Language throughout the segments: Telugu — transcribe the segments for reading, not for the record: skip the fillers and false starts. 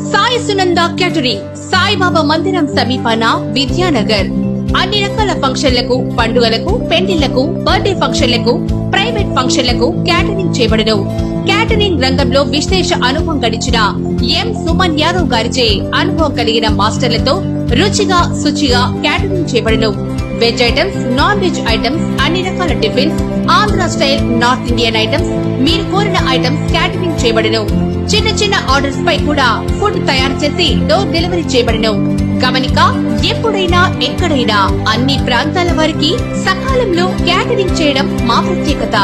సాయి సునంద క్యాటరింగ్, సాయిబాబా మందిరం సమీపాన, విద్యానగర్. అన్ని రకాల ఫంక్షన్లకు, పండుగలకు, పెండిళ్లకు, బర్త్డే ఫంక్షన్లకు, ప్రైవేట్ ఫంక్షన్లకు క్యాటరింగ్ చేయబడును. క్యాటరింగ్ రంగంలో విశేష అనుభవం గడిచిన ఎం సుమన్ యాదవ్ గారిచే అనుభవం కలిగిన మాస్టర్లతో రుచిగా, శుచిగా క్యాటరింగ్ చేయబడును. Veg items, non veg items, అన్ని రకాల tiffins, Andhra style, north Indian items, మీరు కోరిన ఐటమ్స్ క్యాటరింగ్ చేయబడును. చిన్న చిన్న ఆర్డర్స్ పై కూడా ఫుడ్ తయారు చేసి డోర్ డెలివరీ చేయబడును. గమనిక, ఎప్పుడైనా ఎక్కడైనా అన్ని ప్రాంతాల వారికి సకాలంలో క్యాటరింగ్ చేయడం మా ప్రత్యేకత.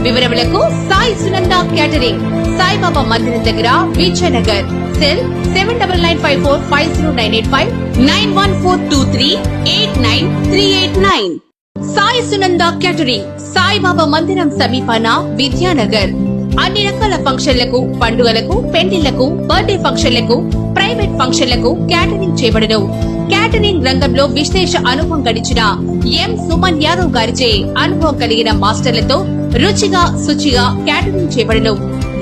వివరములకు సాయి సునంద క్యాటరింగ్, సాయిబాబా మందిరం దగ్గర, విజయనగర్. సెల్ 7995450985 9142389389. సాయి సునంద క్యాటరింగ్, సాయిబాబా మందిరం సమీపాన, విద్యానగర్. అన్ని రకాల ఫంక్షన్లకు, పండుగలకు, పెండిళ్లకు, బర్త్డే ఫంక్షన్లకు, ప్రైవేట్ ఫంక్షన్లకు క్యాటరింగ్ చేయబడును. క్యాటరింగ్ రంగంలో విశేష అనుభవం గడిచిన ఎం సుమన్ యాదవ్ గారిచే అనుభవం కలిగిన మాస్టర్లతో రుచిగా, శుచిగా క్యాటరింగ్ చేయబడును.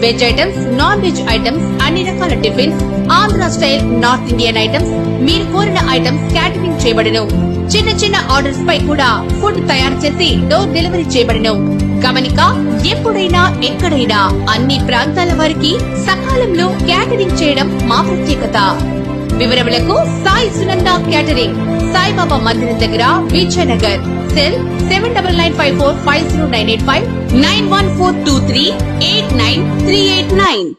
Veg items, non veg items, అన్ని రకాల tiffins, Andhra style, north Indian items, మీరు కోరిన ఐటమ్స్ క్యాటరింగ్ చేయబడును. చిన్న చిన్న ఆర్డర్స్ పై కూడా ఫుడ్ తయారు చేసి డోర్ డెలివరీ చేయబడును. గమనిక, ఎప్పుడైనా ఎక్కడైనా అన్ని ప్రాంతాల వారికి సకాలంలో క్యాటరింగ్ చేయడం మా ప్రత్యేకత. వివరములకు సాయి సునంద క్యాటరింగ్, సాయిబాబా మందిరం దగ్గర, విజయనగర్. సెల్ 7995450985 9142389389.